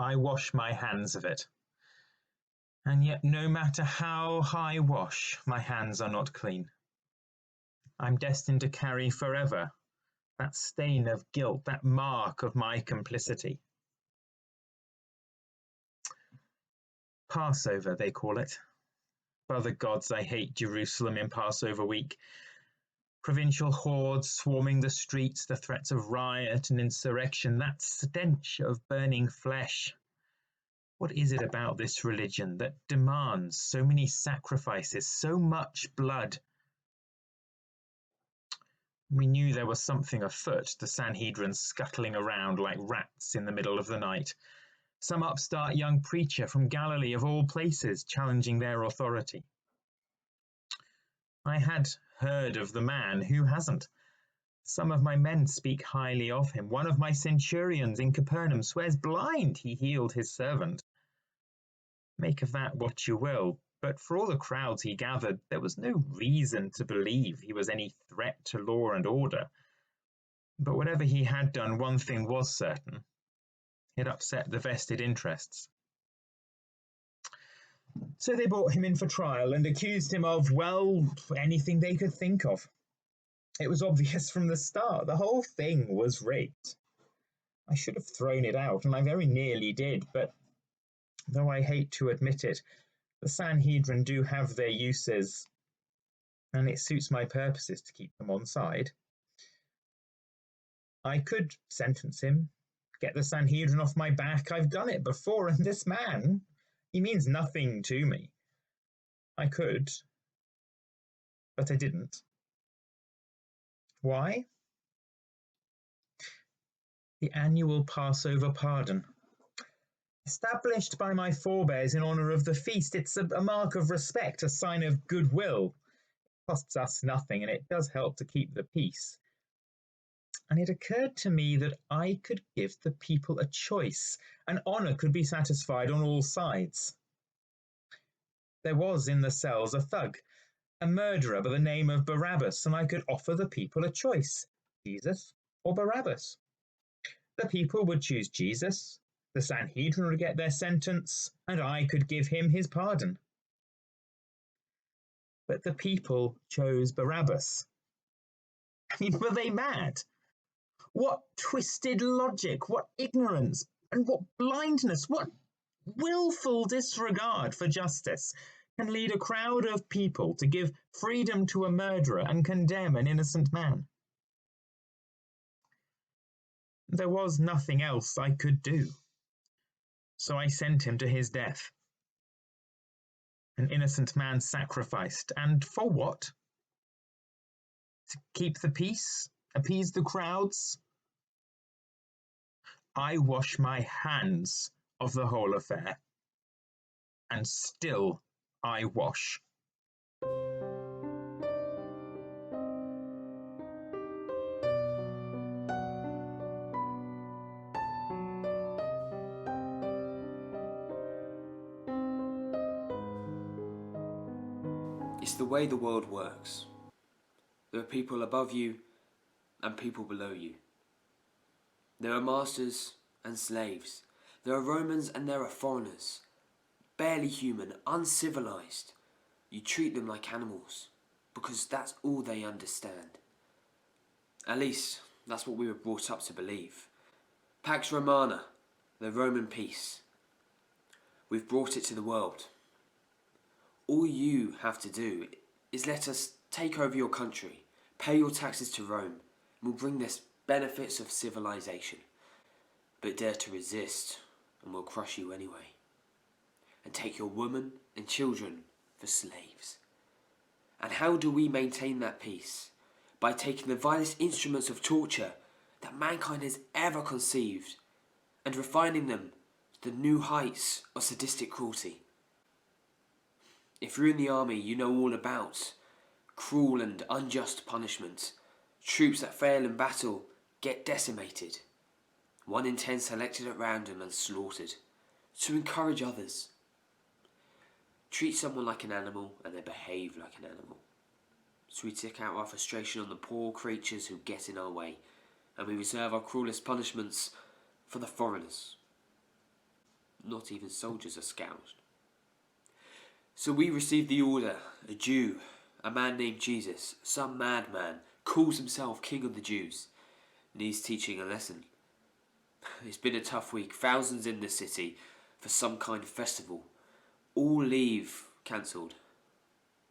I wash my hands of it. And yet no matter how I wash, my hands are not clean. I'm destined to carry forever that stain of guilt, that mark of my complicity. Passover, they call it. Brother gods, I hate Jerusalem in Passover week. Provincial hordes swarming the streets, the threats of riot and insurrection, that stench of burning flesh. What is it about this religion that demands so many sacrifices, so much blood? We knew there was something afoot, the Sanhedrin scuttling around like rats in the middle of the night. Some upstart young preacher from Galilee of all places challenging their authority. I had heard of the man, who hasn't? Some of my men speak highly of him. One of my centurions in Capernaum swears blind he healed his servant. Make of that what you will, but for all the crowds he gathered, there was no reason to believe he was any threat to law and order. But whatever he had done, one thing was certain. It upset the vested interests. So they brought him in for trial and accused him of, well, anything they could think of. It was obvious from the start. The whole thing was rigged. I should have thrown it out, and I very nearly did, but though I hate to admit it, the Sanhedrin do have their uses, and it suits my purposes to keep them on side. I could sentence him, get the Sanhedrin off my back. I've done it before, and this man, he means nothing to me. I could, but I didn't. Why? The annual Passover pardon. Established by my forebears in honour of the feast, it's a mark of respect, a sign of goodwill. It costs us nothing, and it does help to keep the peace. And it occurred to me that I could give the people a choice, and honour could be satisfied on all sides. There was in the cells a thug, a murderer by the name of Barabbas, and I could offer the people a choice, Jesus or Barabbas. The people would choose Jesus, the Sanhedrin would get their sentence, and I could give him his pardon. But the people chose Barabbas. I mean, were they mad? What twisted logic, what ignorance, and what blindness, what willful disregard for justice can lead a crowd of people to give freedom to a murderer and condemn an innocent man? There was nothing else I could do. So I sent him to his death. An innocent man sacrificed, and for what? To keep the peace? Appease the crowds? I wash my hands of the whole affair. And still I wash. It's the way the world works. There are people above you and people below you. There are masters and slaves. There are Romans and there are foreigners. Barely human, uncivilized. You treat them like animals because that's all they understand. At least, that's what we were brought up to believe. Pax Romana, the Roman peace. We've brought it to the world. All you have to do is let us take over your country, pay your taxes to Rome, and we'll bring this benefits of civilization. But dare to resist, and we'll crush you anyway. And take your women and children for slaves. And how do we maintain that peace? By taking the vilest instruments of torture that mankind has ever conceived and refining them to the new heights of sadistic cruelty. If you're in the army, you know all about cruel and unjust punishment. Troops that fail in battle get decimated. 1 in 10 selected at random and slaughtered to encourage others. Treat someone like an animal and they behave like an animal. So we take out our frustration on the poor creatures who get in our way, and we reserve our cruelest punishments for the foreigners. not even soldiers are scouted. So we received the order, a Jew, a man named Jesus, some madman, calls himself King of the Jews, and he's teaching a lesson. It's been a tough week, thousands in the city for some kind of festival. All leave cancelled,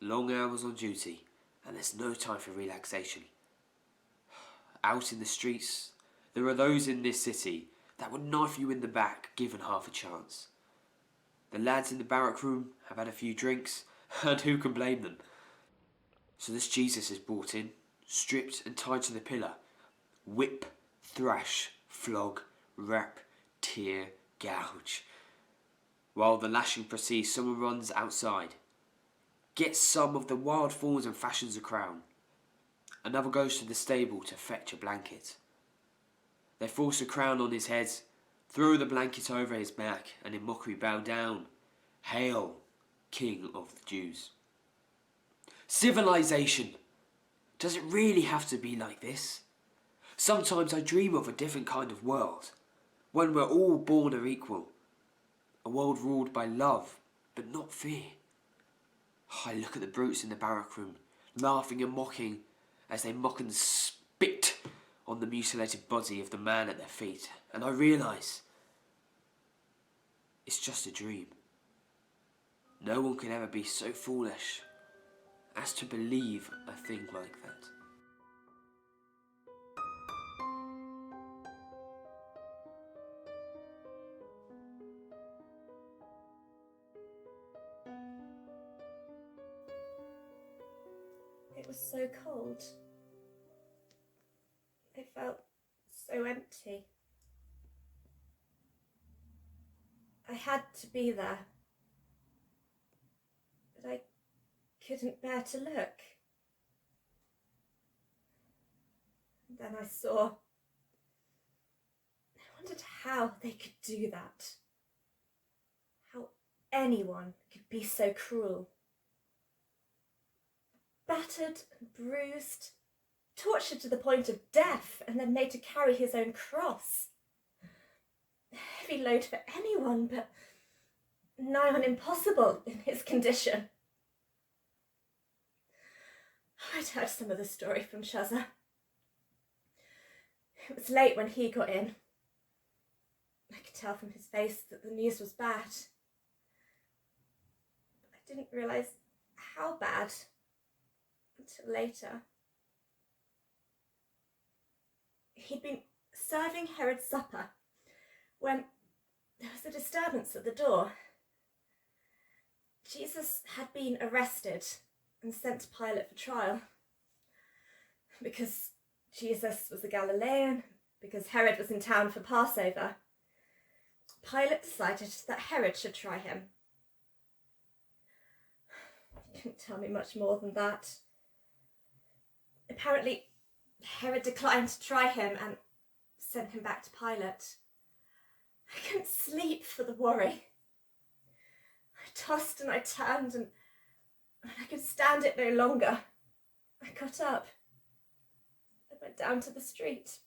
long hours on duty, and there's no time for relaxation. Out in the streets, there are those in this city that would knife you in the back given half a chance. The lads in the barrack room have had a few drinks, and who can blame them? So this Jesus is brought in, stripped and tied to the pillar. Whip, thrash, flog, rap, tear, gouge. While the lashing proceeds, someone runs outside, gets some of the wild thorns and fashions a crown. Another goes to the stable to fetch a blanket. They force a crown on his head, throw the blanket over his back, and in mockery bow down. Hail, King of the Jews. Civilization! Does it really have to be like this? Sometimes I dream of a different kind of world, one where all born are equal. A world ruled by love, but not fear. I look at the brutes in the barrack room, laughing and mocking as they mock and spit on the mutilated body of the man at their feet, and I realise it's just a dream. No one can ever be so foolish as to believe a thing like that. It was so cold. I felt so empty. I had to be there, but I couldn't bear to look. And then I saw. I wondered how they could do that. How anyone could be so cruel. Battered and bruised, tortured to the point of death, and then made to carry his own cross. A heavy load for anyone, but nigh on impossible in his condition. I'd heard some of the story from Shazza. It was late when he got in. I could tell from his face that the news was bad. But I didn't realise how bad until later. He'd been serving Herod's supper when there was a disturbance at the door. Jesus had been arrested and sent to Pilate for trial. Because Jesus was a Galilean, because Herod was in town for Passover, Pilate decided that Herod should try him. He didn't tell me much more than that. Apparently, Herod declined to try him and sent him back to Pilate. I couldn't sleep for the worry. I tossed and I turned, and when I could stand it no longer, I got up and went down to the street.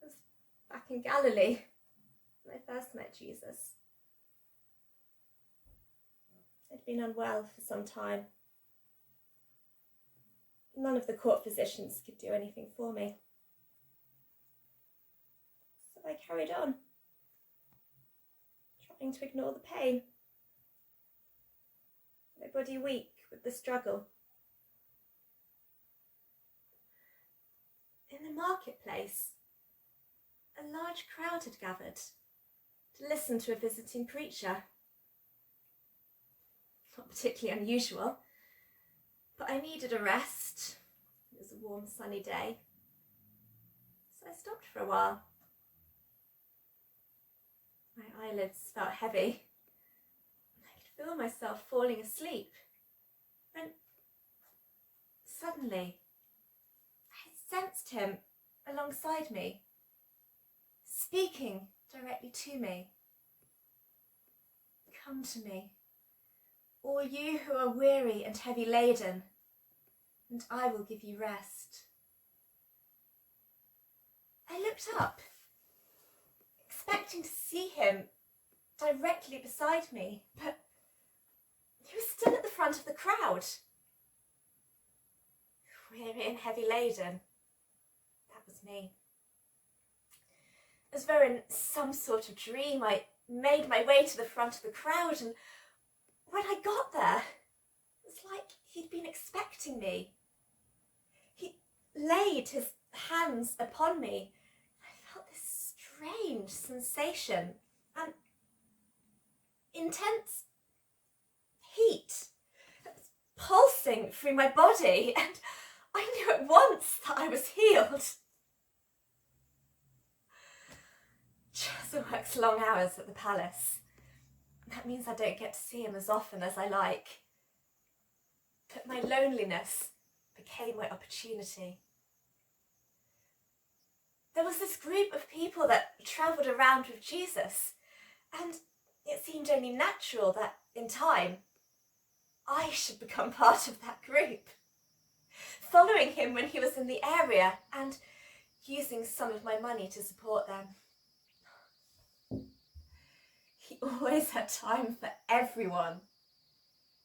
I was back in Galilee when I first met Jesus. I'd been unwell for some time. None of the court physicians could do anything for me. So I carried on, trying to ignore the pain. My body weak with the struggle. In the marketplace, a large crowd had gathered to listen to a visiting preacher. Not particularly unusual, but I needed a rest. It was a warm, sunny day, so I stopped for a while. My eyelids felt heavy. I could feel myself falling asleep. When suddenly, I sensed him alongside me, speaking directly to me. Come to me, all you who are weary and heavy laden, and I will give you rest. I looked up, expecting to see him directly beside me, but he was still at the front of the crowd. Weary and heavy laden. That was me. As though in some sort of dream, I made my way to the front of the crowd, and when I got there, it was like he'd been expecting me. He laid his hands upon me. I felt this strange sensation and intense heat pulsing through my body, and I knew at once that I was healed. Chazza works long hours at the palace. That means I don't get to see him as often as I like. But my loneliness became my opportunity. There was this group of people that travelled around with Jesus, and it seemed only natural that, in time, I should become part of that group, following him when he was in the area and using some of my money to support them. He always had time for everyone,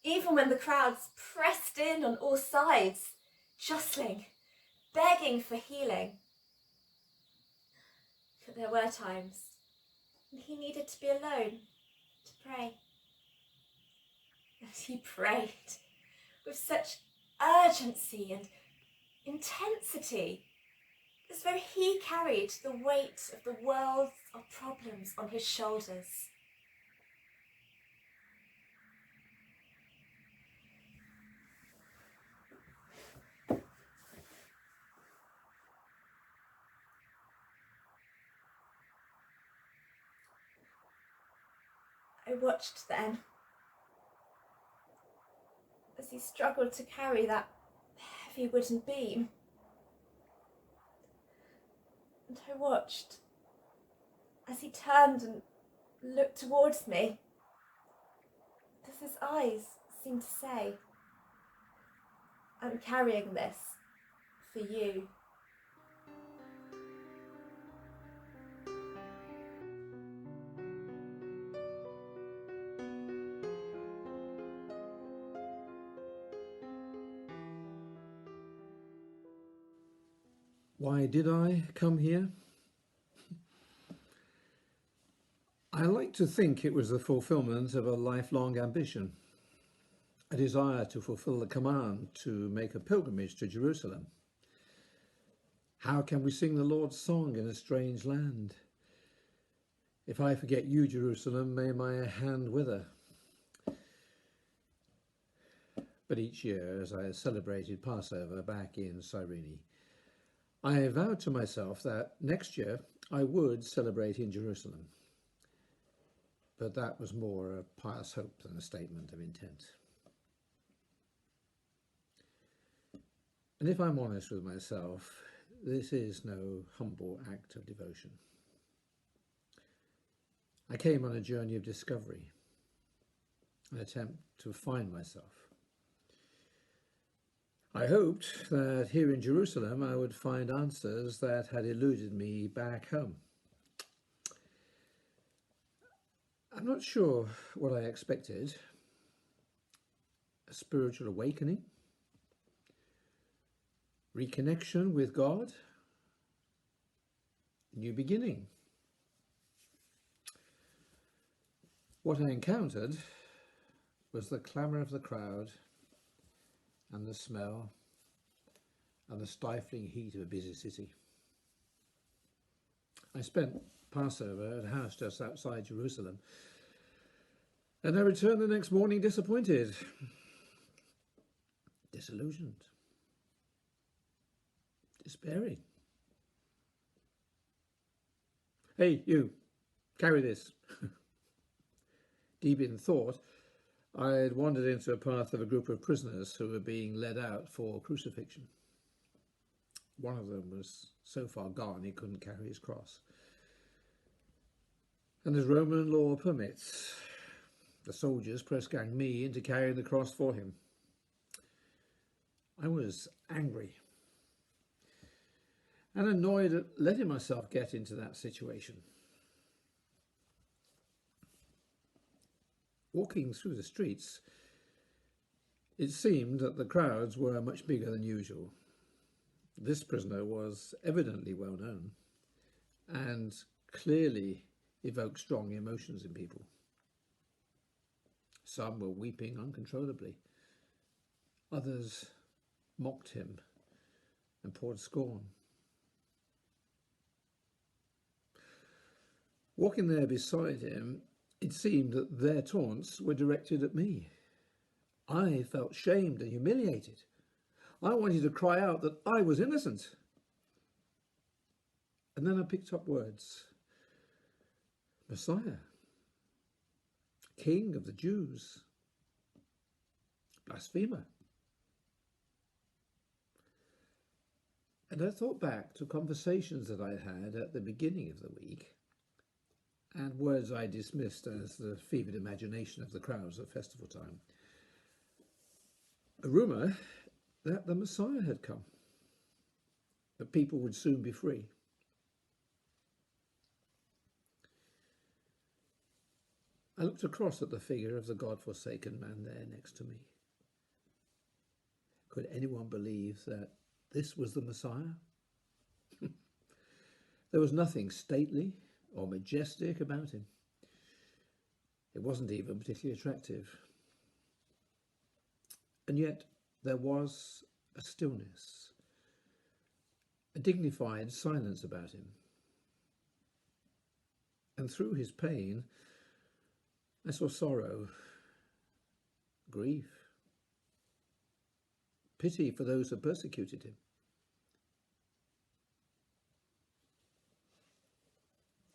even when the crowds pressed in on all sides, jostling, begging for healing. But there were times when he needed to be alone to pray. And he prayed with such urgency and intensity, as though he carried the weight of the world of problems on his shoulders. I watched then as he struggled to carry that heavy wooden beam. And I watched as he turned and looked towards me, as his eyes seemed to say, "I'm carrying this for you." Why did I come here? I like to think it was the fulfillment of a lifelong ambition, a desire to fulfill the command to make a pilgrimage to Jerusalem. How can we sing the Lord's song in a strange land? If I forget you, Jerusalem, may my hand wither. But each year, as I celebrated Passover back in Cyrene, I vowed to myself that next year I would celebrate in Jerusalem. But that was more a pious hope than a statement of intent. And if I'm honest with myself, this is no humble act of devotion. I came on a journey of discovery, an attempt to find myself. I hoped that here in Jerusalem I would find answers that had eluded me back home. I'm not sure what I expected. A spiritual awakening? Reconnection with God? New beginning? What I encountered was the clamour of the crowd and the smell and the stifling heat of a busy city. I spent Passover at a house just outside Jerusalem, and I returned the next morning disappointed, disillusioned, despairing. Hey, you, carry this. Deep in thought, I had wandered into a path of a group of prisoners who were being led out for crucifixion. One of them was so far gone he couldn't carry his cross. And as Roman law permits, the soldiers press-ganged me into carrying the cross for him. I was angry and annoyed at letting myself get into that situation. Walking through the streets, it seemed that the crowds were much bigger than usual. This prisoner was evidently well known and clearly evoked strong emotions in people. Some were weeping uncontrollably. Others mocked him and poured scorn. Walking there beside him, it seemed that their taunts were directed at me. I felt shamed and humiliated. I wanted to cry out that I was innocent. And then I picked up words. Messiah, King of the Jews, blasphemer. And I thought back to conversations that I had at the beginning of the week and words I dismissed as the fevered imagination of the crowds at festival time. A rumour that the Messiah had come, that people would soon be free. I looked across at the figure of the God-forsaken man there next to me. Could anyone believe that this was the Messiah? There was nothing stately or majestic about him. It wasn't even particularly attractive. And yet there was a stillness, a dignified silence about him. And through his pain, I saw sorrow, grief, pity for those who persecuted him.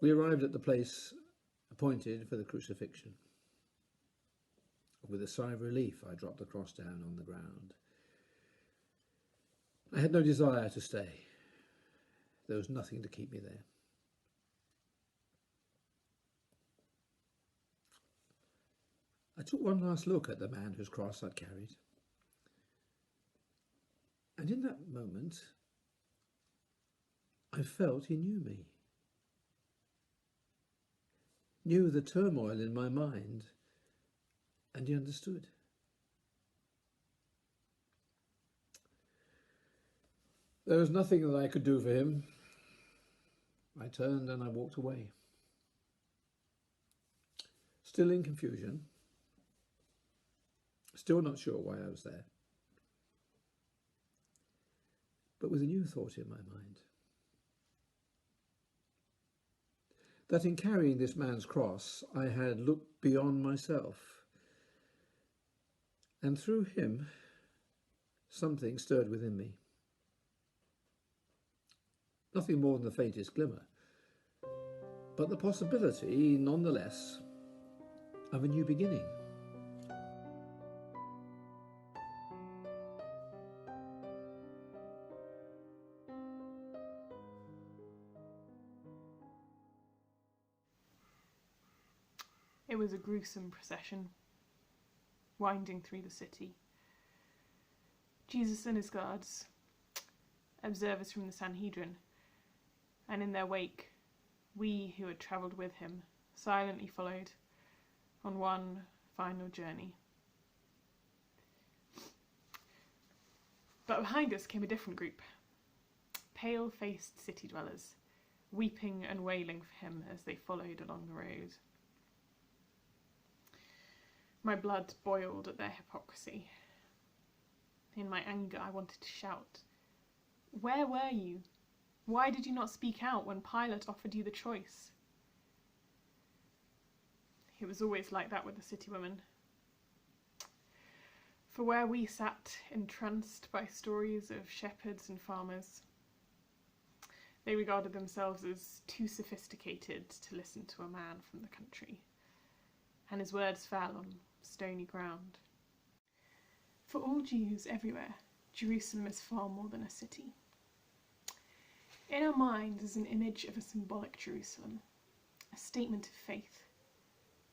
We arrived at the place appointed for the crucifixion. With a sigh of relief, I dropped the cross down on the ground. I had no desire to stay. There was nothing to keep me there. I took one last look at the man whose cross I'd carried. And in that moment, I felt he knew me. Knew the turmoil in my mind, and he understood. There was nothing that I could do for him. I turned and I walked away. Still in confusion, still not sure why I was there, but with a new thought in my mind. That in carrying this man's cross, I had looked beyond myself. And through him, something stirred within me. Nothing more than the faintest glimmer, but the possibility, nonetheless, of a new beginning. It was a gruesome procession, winding through the city. Jesus and his guards, observers from the Sanhedrin, and in their wake, we who had travelled with him, silently followed on one final journey. But behind us came a different group, pale-faced city dwellers, weeping and wailing for him as they followed along the road. My blood boiled at their hypocrisy. In my anger, I wanted to shout, "Where were you? Why did you not speak out when Pilate offered you the choice?" It was always like that with the city women. For where we sat, entranced by stories of shepherds and farmers, they regarded themselves as too sophisticated to listen to a man from the country, and his words fell on stony ground. For all Jews everywhere, Jerusalem is far more than a city. In our minds is an image of a symbolic Jerusalem, a statement of faith,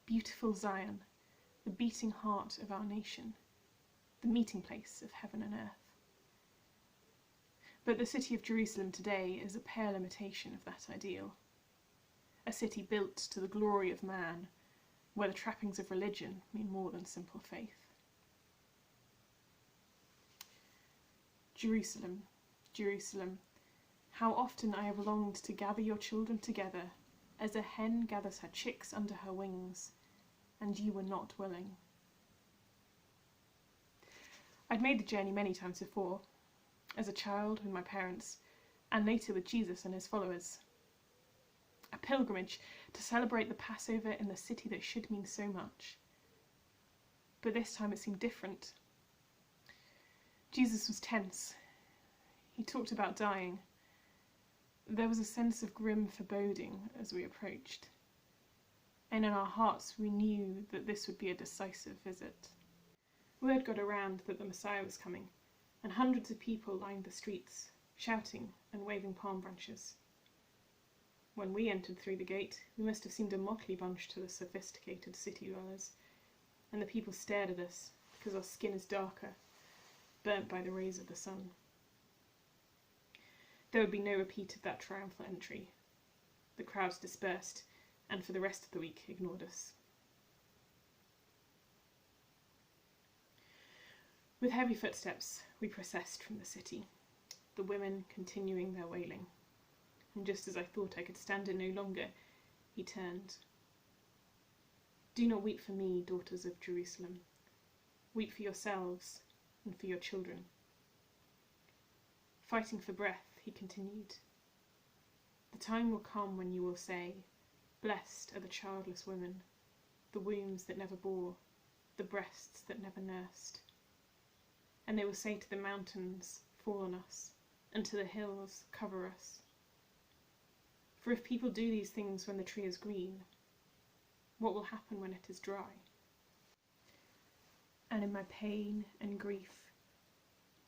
beautiful Zion, the beating heart of our nation, the meeting place of heaven and earth. But the city of Jerusalem today is a pale imitation of that ideal. A city built to the glory of man, where the trappings of religion mean more than simple faith. Jerusalem, Jerusalem, how often I have longed to gather your children together, as a hen gathers her chicks under her wings, and you were not willing. I'd made the journey many times before, as a child with my parents, and later with Jesus and his followers. A pilgrimage to celebrate the Passover in the city that should mean so much. But this time it seemed different. Jesus was tense. He talked about dying. There was a sense of grim foreboding as we approached. And in our hearts we knew that this would be a decisive visit. Word got around that the Messiah was coming, and hundreds of people lined the streets, shouting and waving palm branches. When we entered through the gate, we must have seemed a motley bunch to the sophisticated city dwellers, and the people stared at us because our skin is darker, burnt by the rays of the sun. There would be no repeat of that triumphal entry. The crowds dispersed, and for the rest of the week ignored us. With heavy footsteps, we processed from the city, the women continuing their wailing. And just as I thought I could stand it no longer, he turned. Do not weep for me, daughters of Jerusalem. Weep for yourselves and for your children. Fighting for breath, he continued. The time will come when you will say, blessed are the childless women, the wombs that never bore, the breasts that never nursed. And they will say to the mountains, fall on us, and to the hills, cover us. For if people do these things when the tree is green, what will happen when it is dry? And in my pain and grief,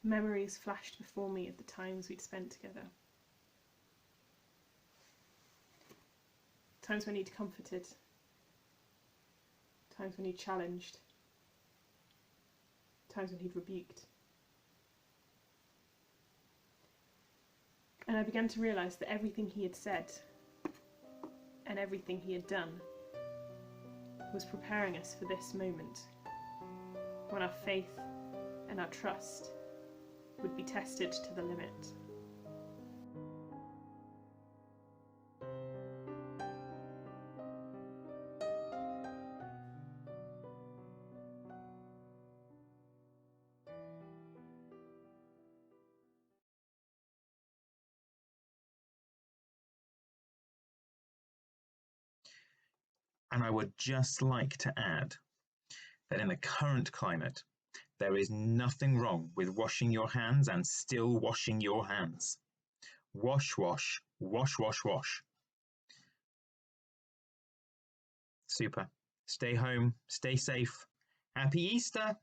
memories flashed before me of the times we'd spent together. Times when he'd comforted, times when he'd challenged, times when he'd rebuked. And I began to realise that everything he had said and everything he had done was preparing us for this moment when our faith and our trust would be tested to the limit. And I would just like to add that in the current climate, there is nothing wrong with washing your hands and still washing your hands. Wash, wash, wash, wash, wash. Super. Stay home, stay safe. Happy Easter!